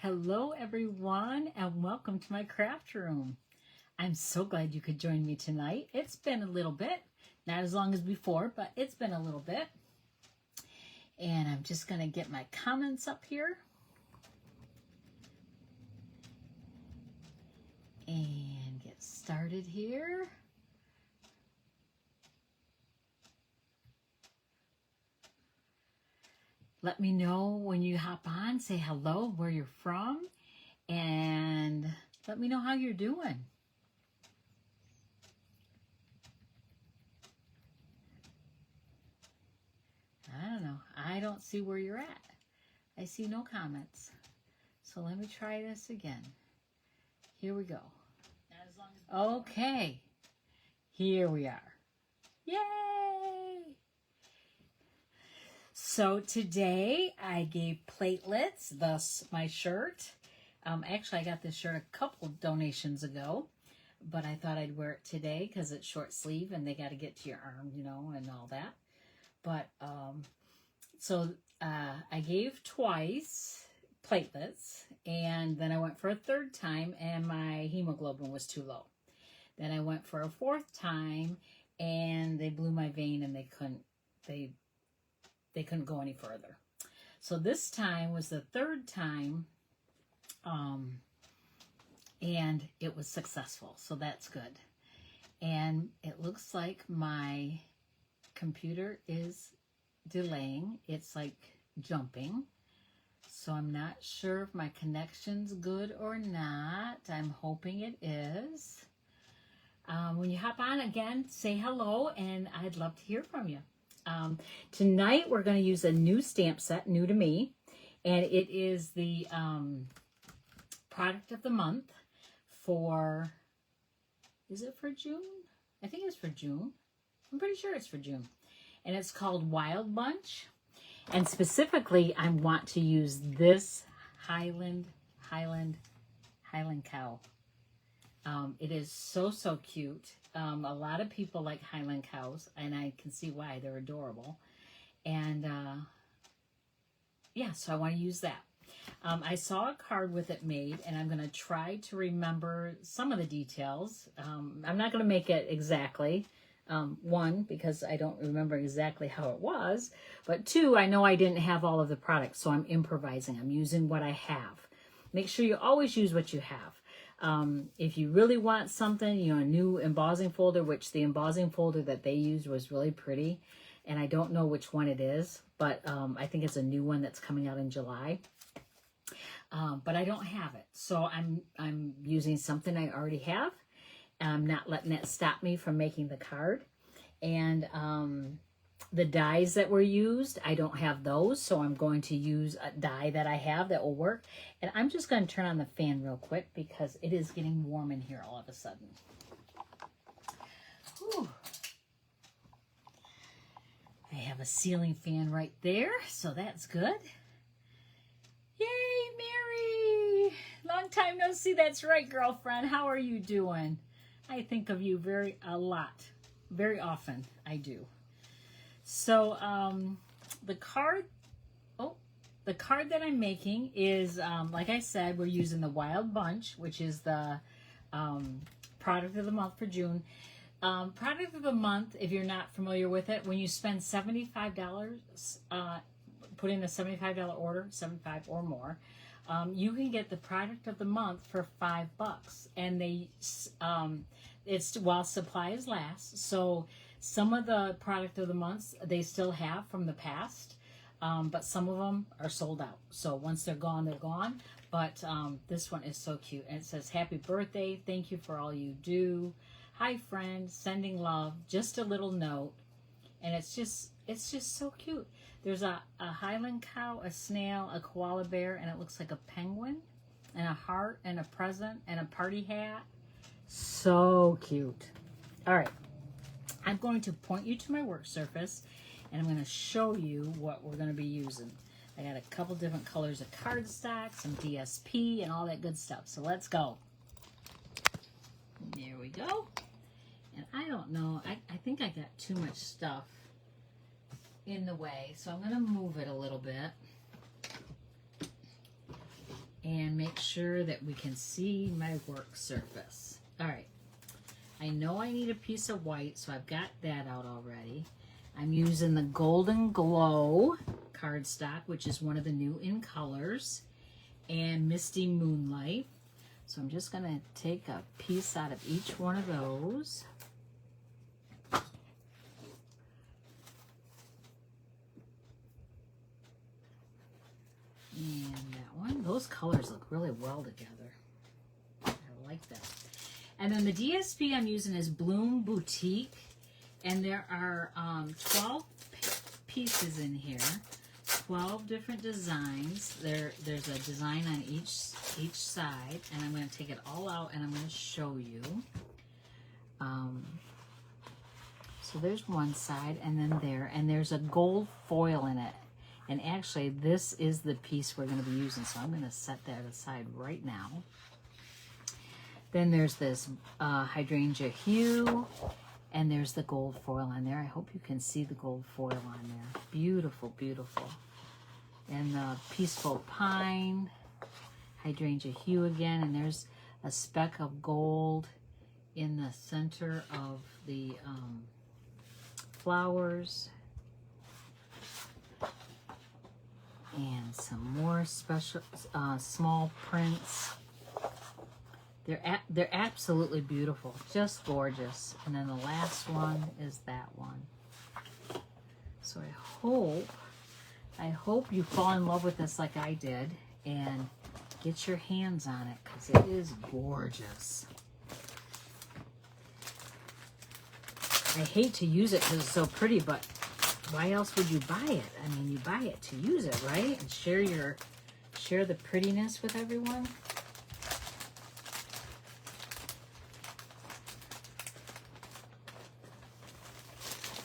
Hello everyone and welcome to my craft room. I'm so glad you could join me tonight. It's been a little bit, not as long as before, but it's been a little bit. And I'm just going to get my comments up here. And get started here. Let me know when you hop on, say hello, where you're from, and let me know how you're doing. I don't know. I don't see where you're at. I see no comments. So let me try this again. Here we go. Okay. Here we are. Yay! So today I gave platelets, thus my shirt. Actually, I got this shirt a couple donations ago, but I thought I'd wear it today because it's short sleeve and they got to get to your arm, you know, and all that. But I gave twice platelets, and then I went for a third time, and my hemoglobin was too low. Then I went for a fourth time, and they blew my vein, and they couldn't go any further. So this time was the third time, and it was successful. So that's good. And it looks like my computer is delaying. It's like jumping. So I'm not sure if my connection's good or not. I'm hoping it is. When you hop on again, say hello, and I'd love to hear from you. Tonight we're going to use a new stamp set, new to me, and it is the product of the month for, is it for June? I think it's for June. I'm pretty sure it's for June. And it's called Wild Bunch. And specifically, I want to use this Highland cow. It is so cute. A lot of people like Highland cows, and I can see why. They're adorable. And yeah, so I want to use that. I saw a card with it made, and I'm going to try to remember some of the details. I'm not going to make it exactly. One, because I don't remember exactly how it was, but two, I know I didn't have all of the products, so I'm improvising. I'm using what I have. Make sure you always use what you have. If you really want something, you know, a new embossing folder, which the embossing folder that they used was really pretty, and I don't know which one it is, but I think it's a new one that's coming out in July. But I don't have it, so I'm using something I already have. I'm not letting that stop me from making the card. And the dies that were used, I don't have those, so I'm going to use a die that I have that will work. And I'm just going to turn on the fan real quick because it is getting warm in here all of a sudden. Whew. I have a ceiling fan right there, so that's good. Yay, Mary! Long time no see. That's right, girlfriend. How are you doing? I think of you very often. I do. So the card that I'm making is, like I said, we're using the Wild Bunch, which is the product of the month for June. Product of the month, if you're not familiar with it, when you spend $75, put in a $75 order, 75 or more, you can get the product of the month for $5, and it's while supplies last. So some of the product of the months they still have from the past, but some of them are sold out. So once they're gone, they're gone. But this one is so cute, and it says, "Happy birthday! Thank you for all you do. Hi, friend. Sending love. Just a little note." And it's just so cute. There's a Highland cow, a snail, a koala bear, and it looks like a penguin, and a heart, and a present, and a party hat. So cute. All right. I'm going to point you to my work surface, and I'm going to show you what we're going to be using. I got a couple different colors of cardstock, some DSP, and all that good stuff. So let's go. There we go. And I don't know. I think I got too much stuff in the way, so I'm going to move it a little bit. And make sure that we can see my work surface. All right. I know I need a piece of white, so I've got that out already. I'm using the Golden Glow cardstock, which is one of the new in colors, and Misty Moonlight. So I'm just going to take a piece out of each one of those. And that one. Those colors look really well together. I like that. And then the DSP I'm using is Bloom Boutique. And there are 12 pieces in here. 12 different designs. There's a design on each side. And I'm going to take it all out and I'm going to show you. So there's one side and then there. And there's a gold foil in it. And actually, this is the piece we're going to be using, so I'm going to set that aside right now. Then there's this hydrangea hue, and there's the gold foil on there. I hope you can see the gold foil on there. Beautiful, beautiful. And the peaceful pine, hydrangea hue again, and there's a speck of gold in the center of the flowers. And some more special small prints. They're absolutely beautiful, just gorgeous. And then the last one is that one. So I hope you fall in love with this like I did and get your hands on it because it is gorgeous. I hate to use it because it's so pretty, but why else would you buy it? I mean, you buy it to use it, right? And share the prettiness with everyone.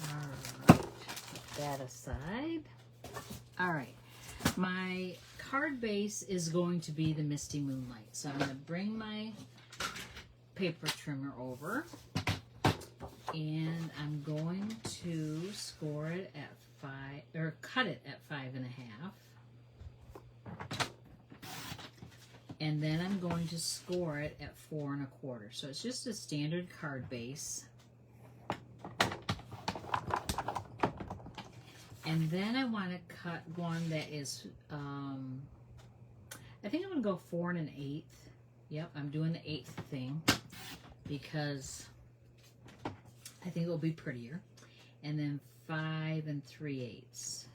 All right, put that aside. All right, my card base is going to be the Misty Moonlight. So I'm going to bring my paper trimmer over. And I'm going to score it at 5, or cut it at 5.5. And then I'm going to score it at 4 1/4. So it's just a standard card base. And then I want to cut one that is, I think I'm going to go 4 1/8. Yep, I'm doing the 1/8 thing because I think it'll be prettier. And then 5 3/8. So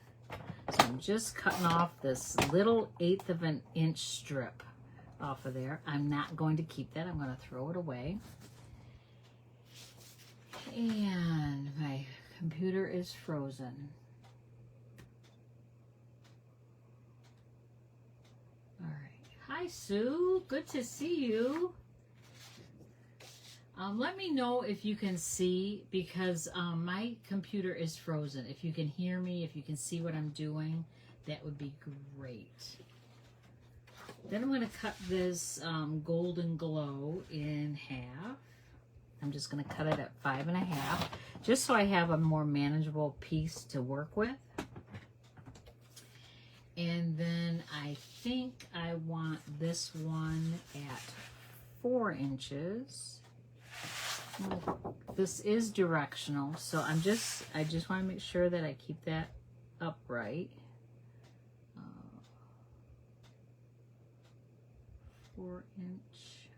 I'm just cutting off this little 1/8 of an inch strip off of there. I'm not going to keep that. I'm going to throw it away. And my computer is frozen. All right. Hi, Sue. Good to see you. Let me know if you can see because my computer is frozen. If you can hear me, if you can see what I'm doing, that would be great. Then I'm going to cut this Golden Glow in half. I'm just going to cut it at 5.5, just so I have a more manageable piece to work with. And then I think I want this one at 4 inches. This is directional, so I just want to make sure that I keep that upright. 4 inch.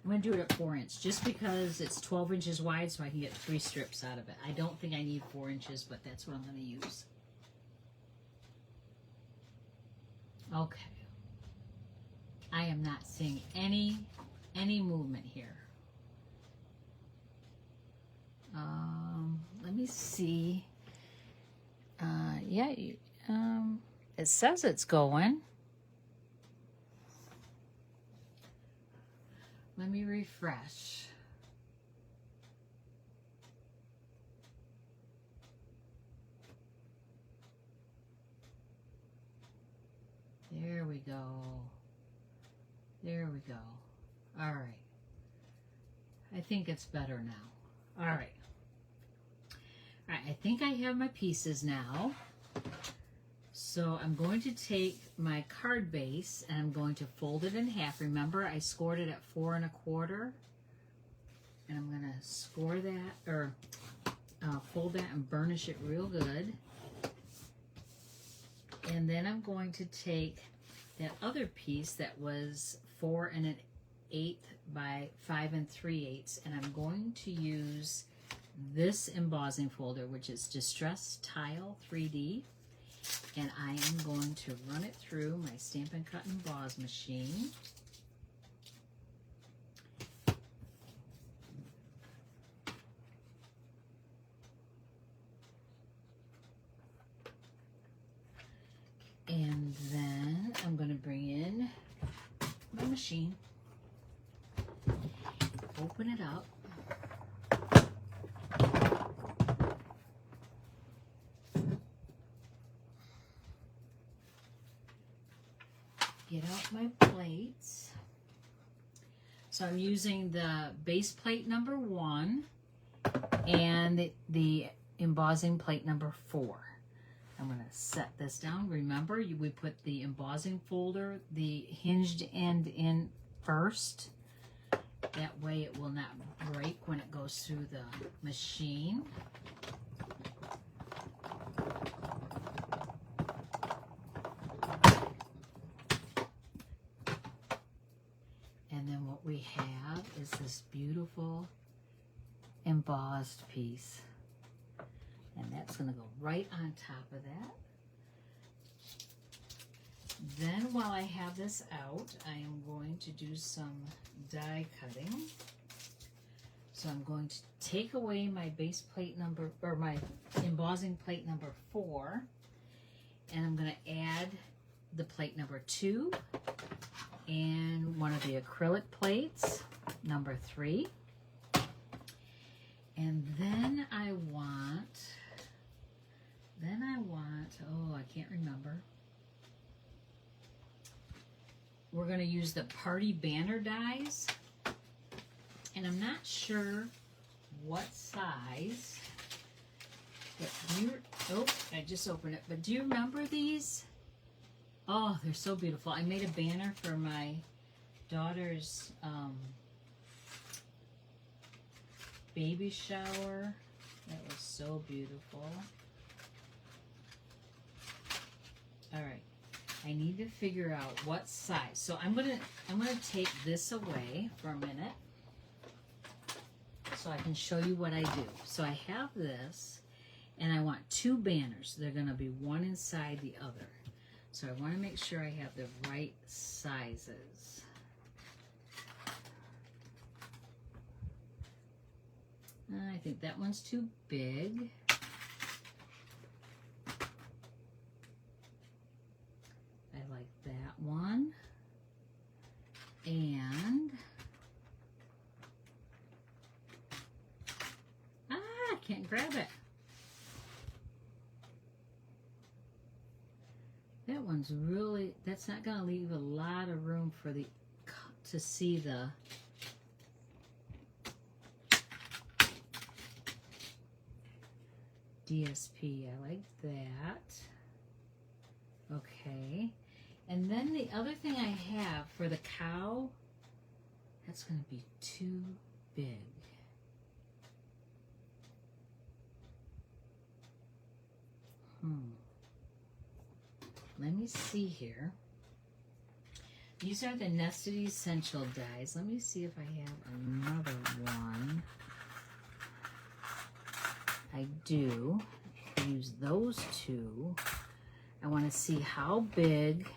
I'm going to do it at 4 inch just because it's 12 inches wide, so I can get 3 strips out of it. I don't think I need 4 inches, but that's what I'm going to use. Okay. I am not seeing any movement here. Let me see. Yeah, it says it's going. Let me refresh. There we go. There we go. All right. I think it's better now. All right. All right, I think I have my pieces now. So I'm going to take my card base and I'm going to fold it in half. Remember, I scored it at 4 1/4. And I'm going to score that, or fold that and burnish it real good. And then I'm going to take that other piece that was 4 1/8 by 5 3/8, and I'm going to use this embossing folder, which is Distress Tile 3D, and I am going to run it through my Stampin' Cut and Emboss machine. And then I'm going to bring in my machine, open it up, get out my plates. So I'm using the base plate number 1 and the embossing plate number 4. I'm going to set this down. Remember, we put the embossing folder, the hinged end in first. That way it will not break when it goes through the machine. And then what we have is this beautiful embossed piece. And that's going to go right on top of that. Then while I have this out, I am going to do some die cutting. So I'm going to take away my base plate number, or my embossing plate number 4, and I'm going to add the plate number 2 and one of the acrylic plates, number 3. And then I want, oh, I can't remember. We're going to use the party banner dies. And I'm not sure what size. But oh, I just opened it. But do you remember these? Oh, they're so beautiful. I made a banner for my daughter's baby shower. That was so beautiful. All right, I need to figure out what size. So I'm gonna take this away for a minute so I can show you what I do. So I have this, and I want 2 banners. They're gonna be one inside the other. So I want to make sure I have the right sizes. I think that one's too big. I like that one. And I can't grab it. That one's really, that's not going to leave a lot of room for the, to see the, DSP. I like that. Okay. And then the other thing I have for the cow, that's going to be too big. Let me see here. These are the Nested Essential dies. Let me see if I have another one. I do. Use those 2. I want to see how big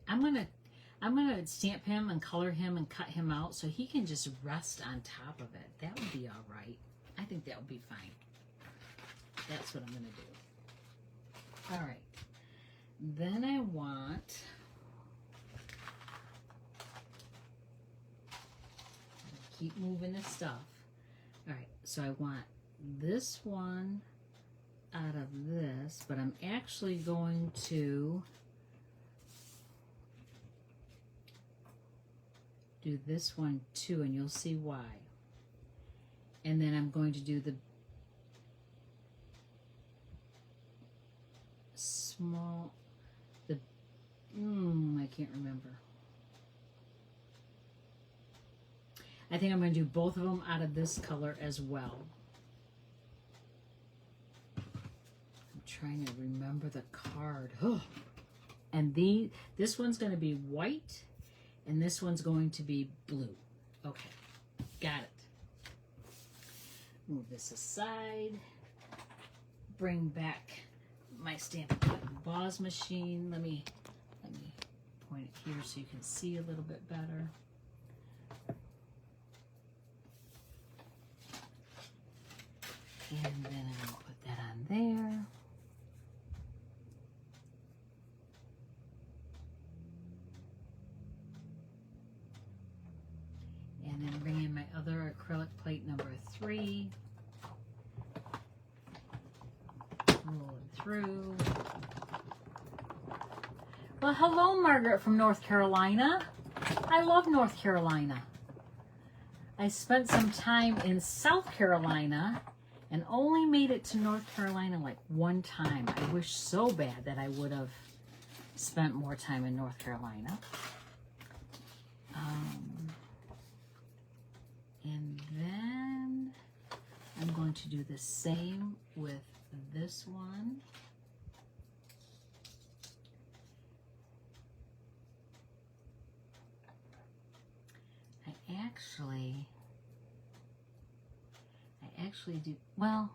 I'm gonna stamp him and color him and cut him out so he can just rest on top of it. That would be all right. I think that would be fine. That's what I'm gonna do. All right. Then I want, keep moving this stuff. All right, so I want this one out of this, but I'm actually going to do this one too, and you'll see why. And then I'm going to do the small, I can't remember. I think I'm going to do both of them out of this color as well. I'm trying to remember the card. Oh. And this one's going to be white, and this one's going to be blue. Okay, got it. Move this aside. Bring back my Stampin' Cut and Boss machine. Let me point it here so you can see a little bit better. And then I'm going to put that on there. And then bring in my other acrylic plate number 3. Roll it through. Well, hello, Margaret from North Carolina. I love North Carolina. I spent some time in South Carolina and only made it to North Carolina like one time. I wish so bad that I would have spent more time in North Carolina. And then I'm going to do the same with this one. I actually do, well,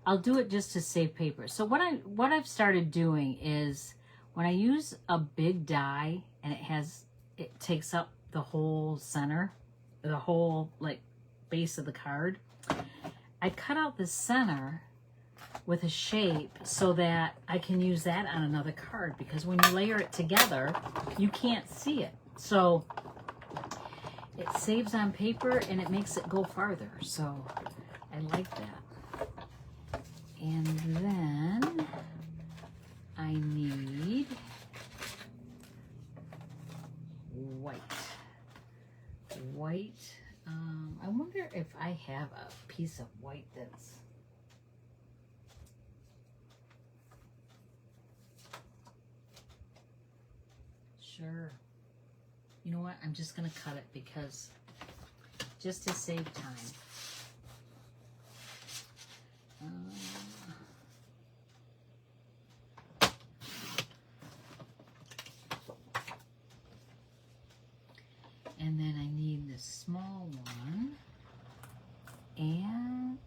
I'll do it just to save paper. So what I've started doing is when I use a big die and it takes up the whole center, the whole like base of the card, I cut out the center with a shape so that I can use that on another card, because when you layer it together, you can't see it. So it saves on paper and it makes it go farther. So I like that. And then I need white. I wonder if I have a piece of white that's sure. You know what? I'm just going to cut it because just to save time. And then I need the small one and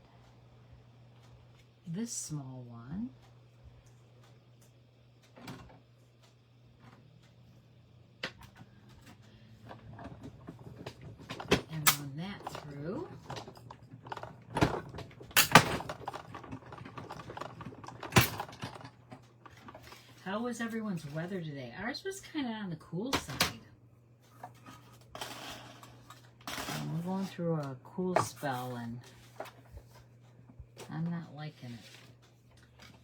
this small one. And run that through. How was everyone's weather today? Ours was kind of on the cool side. We're going through a cool spell and I'm not liking it.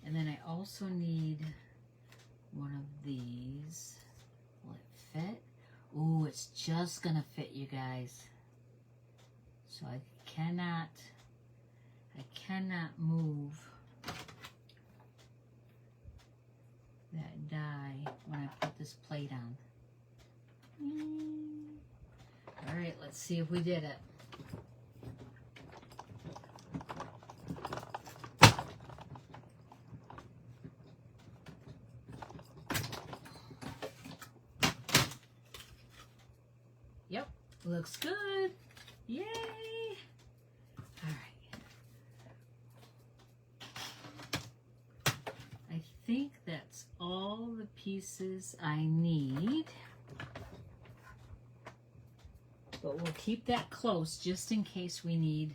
And then I also need one of these. Will it fit? Ooh, it's just gonna fit, you guys. So I cannot move that die when I put this plate on. All right, let's see if we did it. Yep, looks good. Yay! All right. I think that's all the pieces I need. But we'll keep that close just in case we need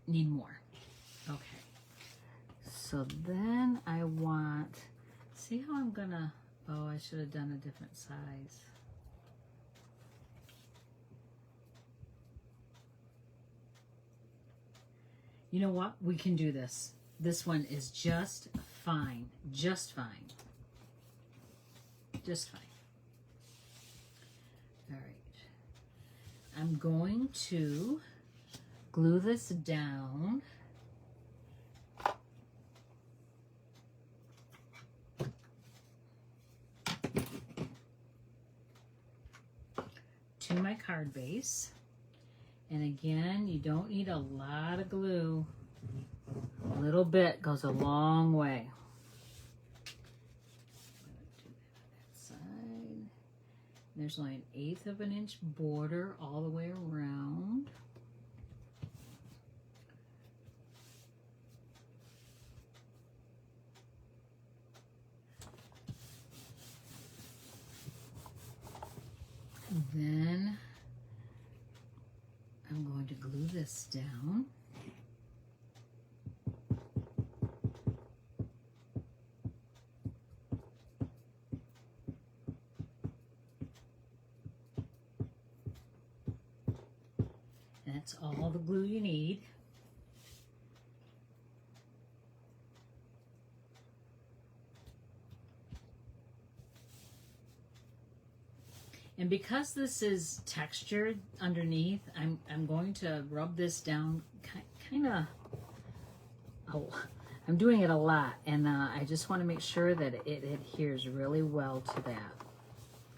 more. Okay. So then I want, see how I'm gonna, oh, I should have done a different size. You know what? We can do this. This one is just fine. Just fine. Just fine. All right. I'm going to glue this down. To my card base. And again, you don't need a lot of glue. A little bit goes a long way. Do that side. There's only 1/8 of an inch border all the way around. And then I'm going to glue this down. And that's all the glue you need. And because this is textured underneath, I'm going to rub this down kind of, oh, I'm doing it a lot, and I just want to make sure that it adheres really well to that.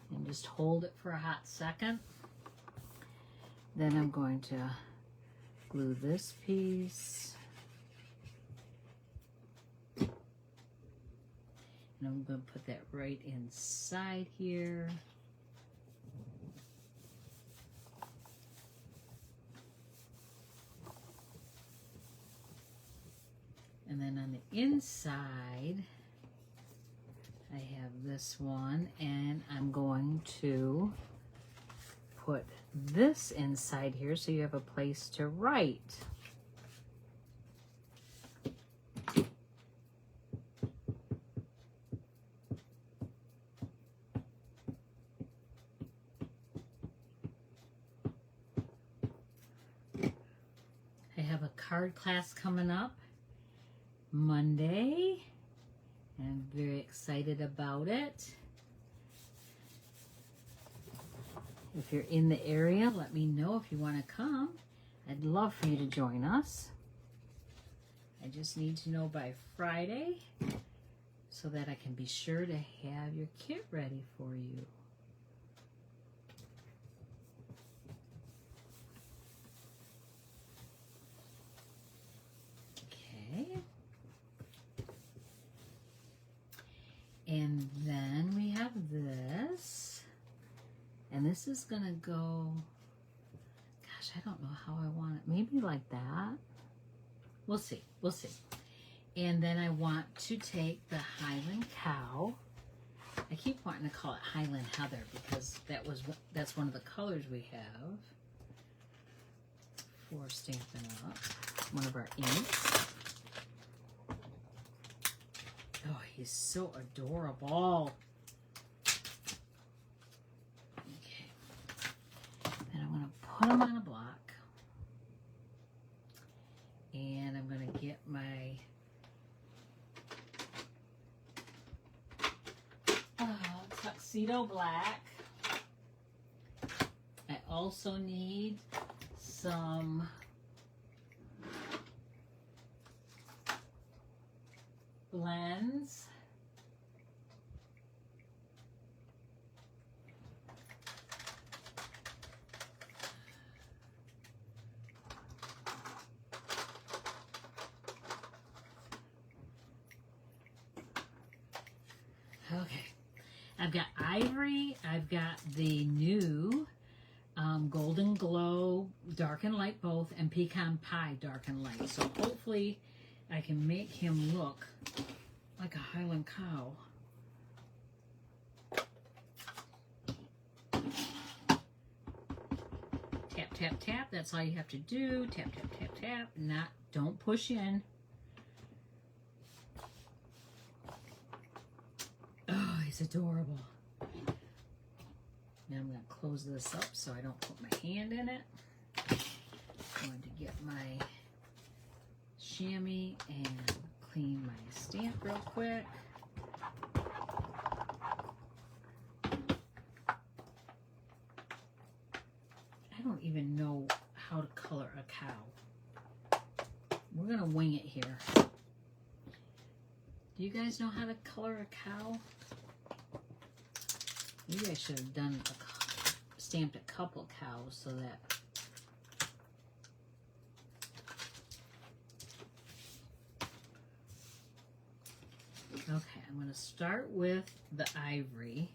And just hold it for a hot second. Then I'm going to glue this piece. And I'm going to put that right inside here. And then on the inside, I have this one, and I'm going to put this inside here so you have a place to write. I have a card class coming up Monday. I'm very excited about it. If you're in the area, let me know if you want to come. I'd love for you to join us. I just need to know by Friday so that I can be sure to have your kit ready for you. Okay. And then we have this, and this is gonna go, gosh, I don't know how I want it, maybe like that. We'll see, we'll see. And then I want to take the Highland Cow. I keep wanting to call it Highland Heather because that's one of the colors we have for Stampin' Up, one of our inks. Oh, he's so adorable. Okay. And I'm going to put him on a block. And I'm going to get my tuxedo black. I also need some blends. Okay, I've got ivory, I've got the new Golden Glow Dark and Light both, and Pecan Pie Dark and Light. So hopefully I can make him look like a Highland cow. Tap, tap, tap. That's all you have to do. Tap, tap, tap, tap. Don't push in. Oh, he's adorable. Now I'm going to close this up so I don't put my hand in it. I'm going to get my chamois and clean my stamp real quick. I don't even cow. We're going to wing it here. Do you guys know how to color a cow? Maybe I should have stamped a couple cows so that... Okay, I'm going to start with the ivory.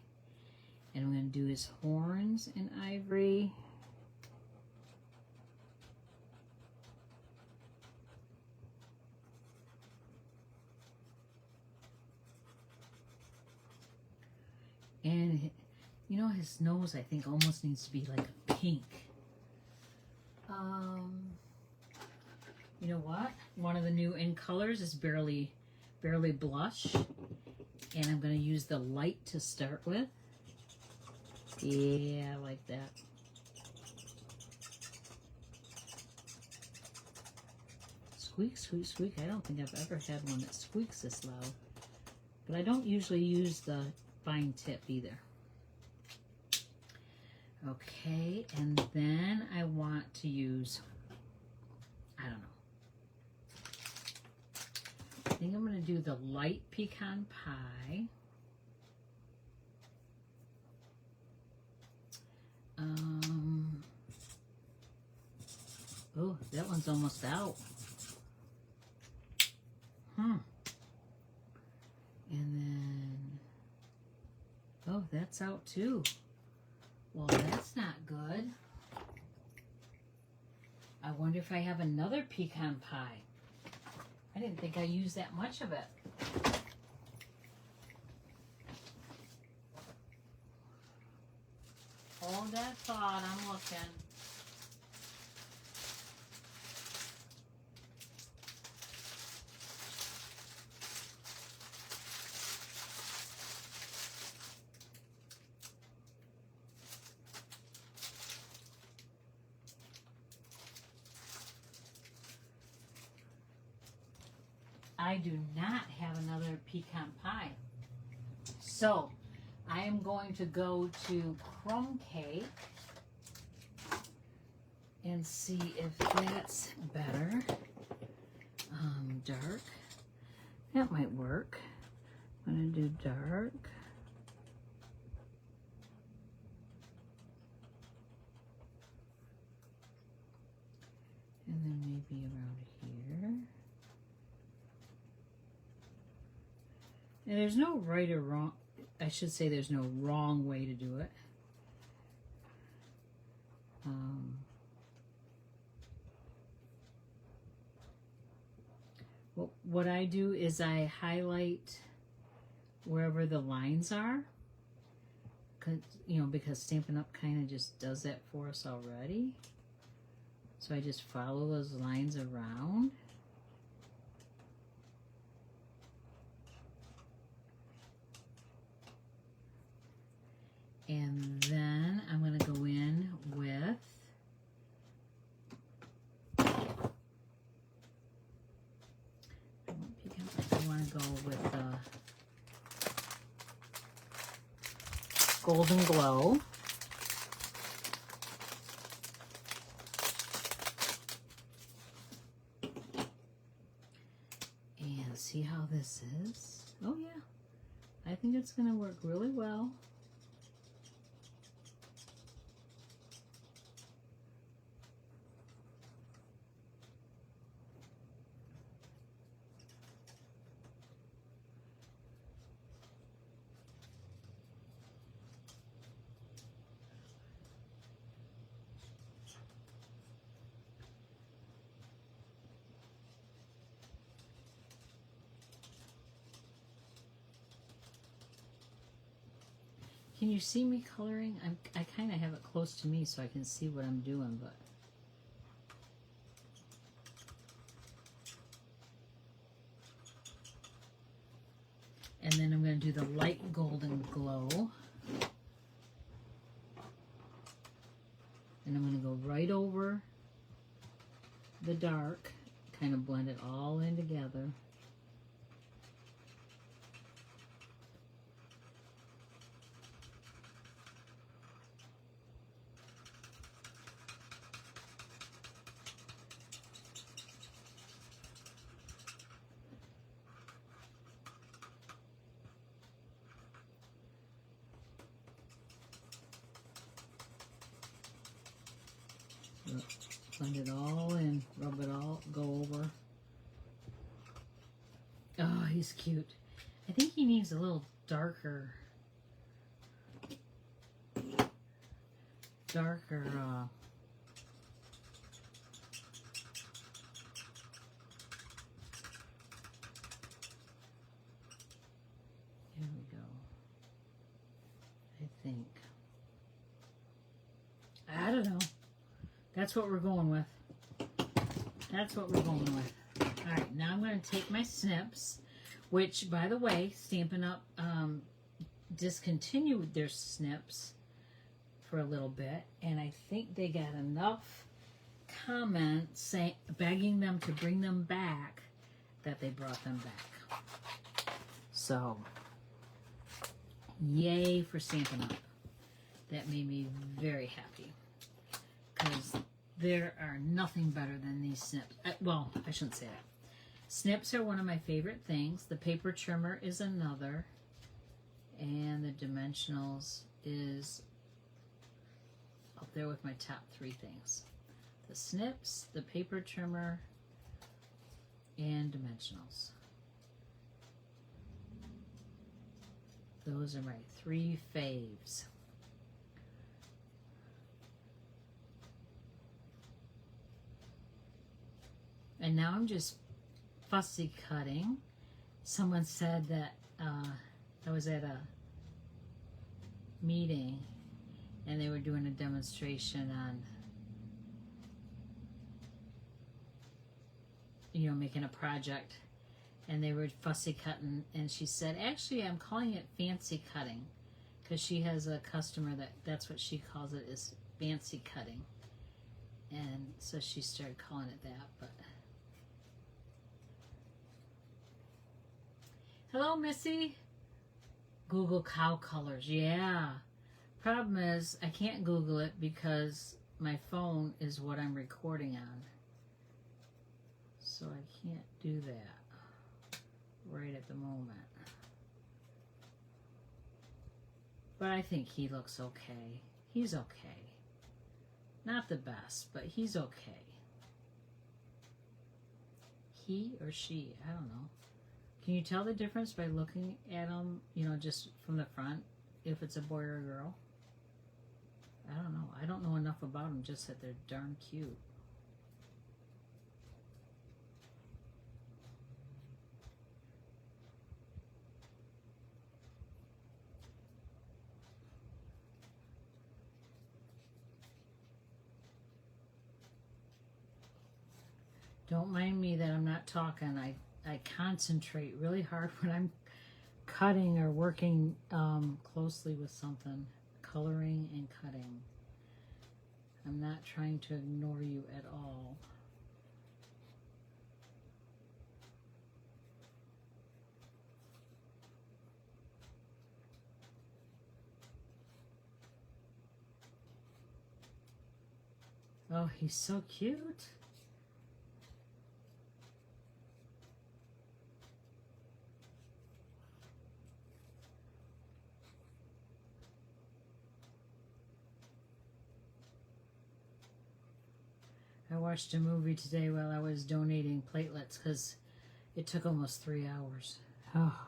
And I'm going to do his horns in ivory. And, you know, his nose, I think, almost needs to be like a pink. You know what? One of the new in colors is Barely Blush. And I'm going to use the light to start with. Yeah, I like that. Squeak, squeak, squeak. I don't think I've ever had one that squeaks this loud. But I don't usually use the fine tip either. Okay, and then I want to use, I don't know. I think I'm going to do the light pecan pie. Oh, that one's almost out. And then, oh, that's out too. Well, that's not good. I wonder if I have another pecan pie. I didn't think I used that much of it. Hold that thought, I'm looking. I do not have another pecan pie. So, I am going to go to crumb cake and see if that's better. Dark. That might work. I'm going to do dark. And then maybe around here. And there's no right or wrong. I should say there's no wrong way to do it. Well, what I do is I highlight wherever the lines are, because Stampin' Up! Kind of just does that for us already. So I just follow those lines around. And then I'm going to go in with I want to go with Golden Glow. And see how this is. Oh yeah, I think it's going to work really well. Can you see me coloring? I kind of have it close to me so I can see what I'm doing, but and then I'm going to do the light golden glow. And I'm going to go right over the dark, kind of blend it all in together. Blend it all in, rub it all, go over. Oh, he's cute. I think he needs a little darker, Here we go. I think. I don't know. That's what we're going with. That's what we're going with. All right, now I'm going to take my snips, which, by the way, Stampin' Up! Discontinued their snips for a little bit, and I think they got enough comments saying, begging them to bring them back, that they brought them back. So, yay for Stampin' Up! That made me very happy, because there are nothing better than these snips. Well, I shouldn't say that. Snips are one of my favorite things. The paper trimmer is another. And the dimensionals is up there with my top 3 things. The snips, the paper trimmer, and dimensionals. Those are my 3 faves. And now I'm just fussy cutting. Someone said that I was at a meeting and they were doing a demonstration on, you know, making a project, and they were fussy cutting, and she said, actually I'm calling it fancy cutting, because she has a customer that's what she calls it, is fancy cutting. And so she started calling it that. But hello, Missy. Google cow colors. Yeah. Problem is, I can't Google it because my phone is what I'm recording on. So I can't do that right at the moment. But I think he looks okay. He's okay. Not the best, but he's okay. He or she, I don't know. Can you tell the difference by looking at them, you know, just from the front, if it's a boy or a girl? I don't know. I don't know enough about them, just that they're darn cute. Don't mind me that I'm not talking. I concentrate really hard when I'm cutting or working closely with something, coloring and cutting. I'm not trying to ignore you at all. Oh, he's so cute. I watched a movie today while I was donating platelets because it took almost 3 hours. Oh,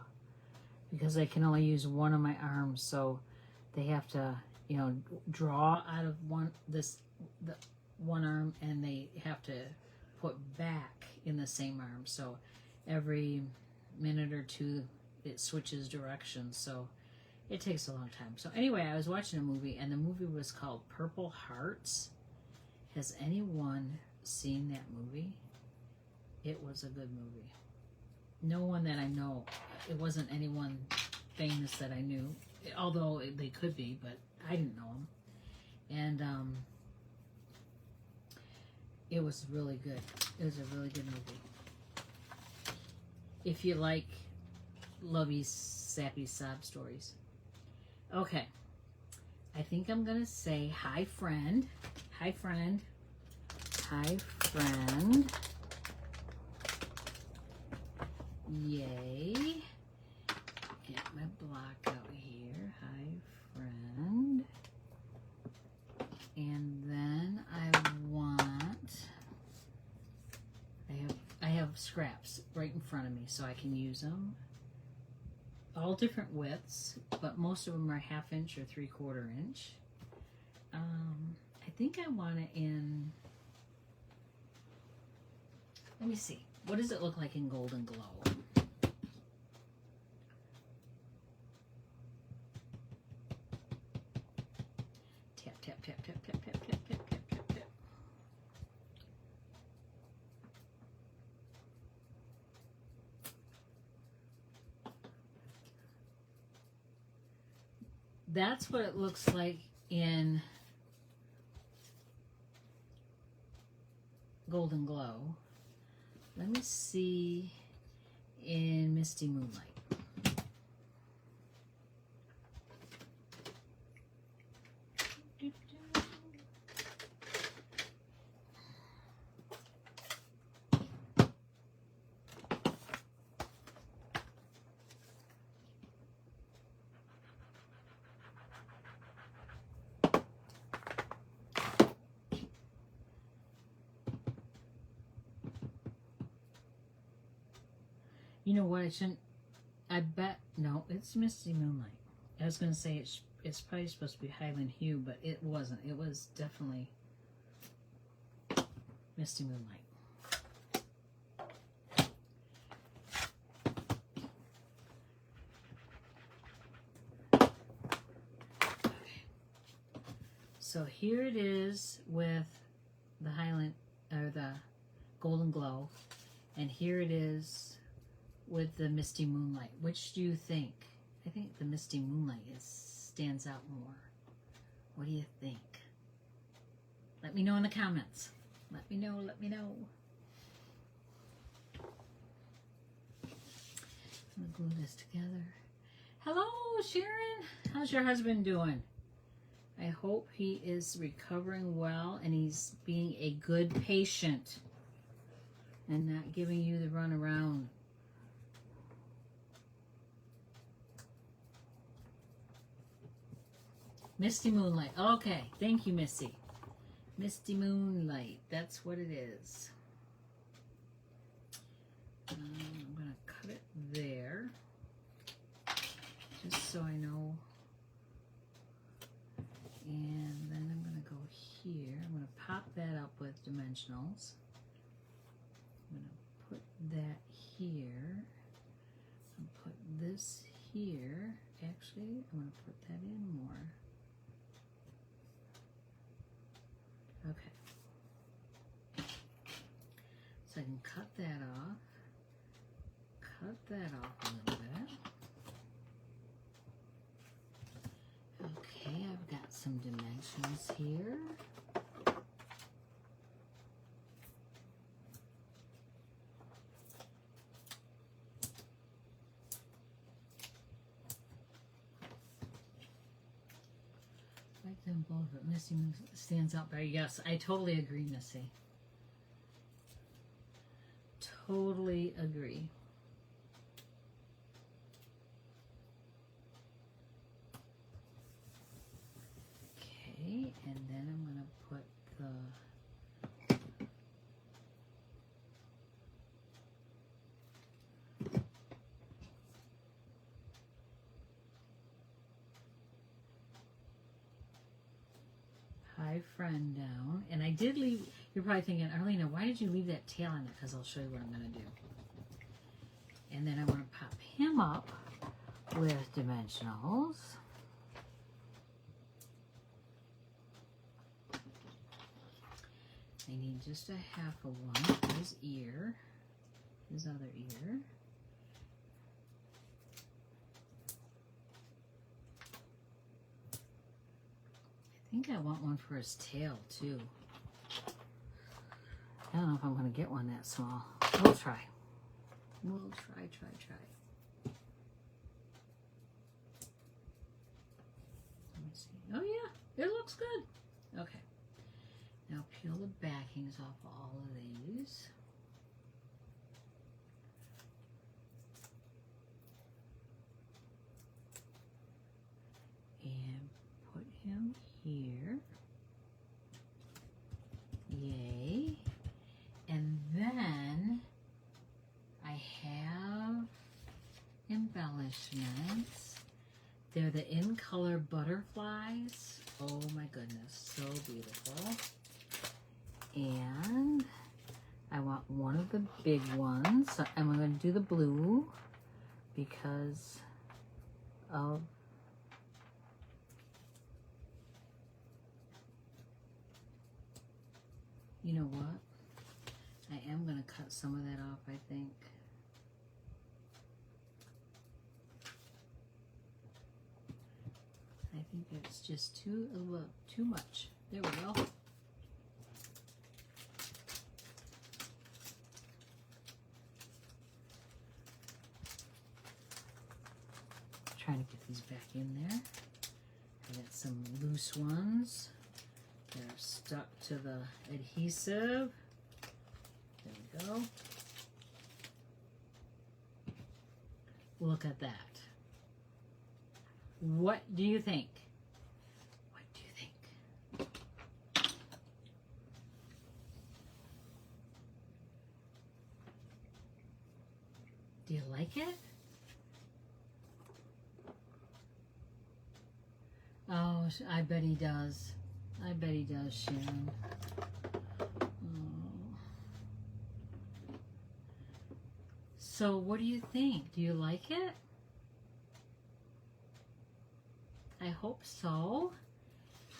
because I can only use one of my arms, so they have to, you know, draw out of the one arm, and they have to put back in the same arm. So every minute or two, it switches directions. So it takes a long time. So anyway, I was watching a movie, and the movie was called Purple Hearts. Has anyone seen that movie? It was a good movie. No one that I know. It wasn't anyone famous that I knew, although they could be, but I didn't know them. And it was really good. It was a really good movie. If you like lovey, sappy sob stories. Okay. I think I'm going to say hi, friend. Hi, friend. Hi, friend. Yay. Get my block out here. Hi, friend. And then I want scraps right in front of me so I can use them. All different widths, but most of them are 1/2 inch or 3/4 inch. I think I want it in, let me see, what does it look like in Golden Glow? Tap, tap, tap, tap, tap, tap, tap, tap, tap, tap, tap. That's what it looks like in Golden Glow. Let me see in Misty Moonlight. You know what? I bet, no, it's Misty Moonlight. I was going to say it's probably supposed to be Highland Hue, but it wasn't. It was definitely Misty Moonlight. Okay. So here it is with the Highland, or the Golden Glow, and here it is with the Misty Moonlight. Which do you think? I think the Misty Moonlight stands out more. What do you think? Let me know in the comments. Let me know, let me know. I'm gonna glue this together. Hello, Sharon. How's your husband doing? I hope he is recovering well and he's being a good patient and not giving you the runaround. Misty Moonlight. Okay, thank you, Missy. Misty Moonlight. That's what it is. I'm going to cut it there, just so I know. And then I'm going to go here. I'm going to pop that up with dimensionals. I'm going to put that here. And put this here. Actually, I'm going to put that in more. Okay, so I can cut that off, a little bit. Okay, I've got some dimensions here. Like them both, but Missy stands out better. Yes, I totally agree, Missy. Totally agree. Okay, and then I'm going to put the Hi Friend down. And I did leave, you're probably thinking, Arlena, why did you leave that tail on it? Because I'll show you what I'm going to do. And then I want to pop him up with dimensionals. I need just a 1/2 of one for his ear, his other ear. I think I want one for his tail too. I don't know if I'm going to get one that small. We'll try. We'll try. Let me see. Oh yeah, it looks good. Okay. Now peel the backings off of all of these. And put him here. Yay. And then attachments. They're the in color butterflies. Oh my goodness, so beautiful. And I want one of the big ones. So I'm going to do the blue because of you know what? I am going to cut some of that off, I think. I think it's just too much. There we go. Trying to get these back in there. I got some loose ones. They're stuck to the adhesive. There we go. Look at that. What do you think? What do you think? Do you like it? Oh, I bet he does. I bet he does, Sharon. Oh. So what do you think? Do you like it? I hope so.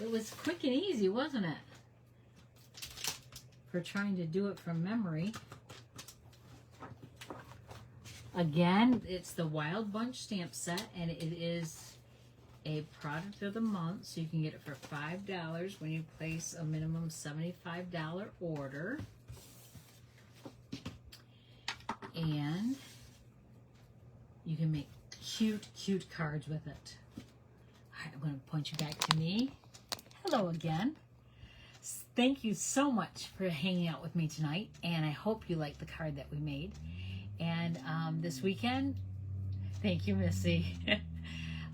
It was quick and easy, wasn't it? For trying to do it from memory. Again, it's the Wild Bunch stamp set, and it is a product of the month, so you can get it for $5 when you place a minimum $75 order. And you can make cute, cute cards with it. All right, I'm going to point you back to me. Hello again. Thank you so much for hanging out with me tonight, and I hope you liked the card that we made. And this weekend, thank you, Missy.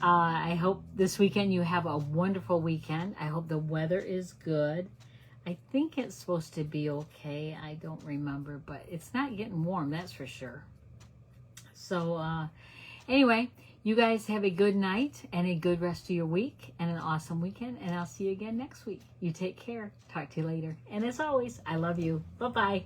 I hope this weekend you have a wonderful weekend. I hope the weather is good. I think it's supposed to be okay. I don't remember, but it's not getting warm, that's for sure. So anyway, you guys have a good night and a good rest of your week and an awesome weekend. And I'll see you again next week. You take care. Talk to you later. And as always, I love you. Bye-bye.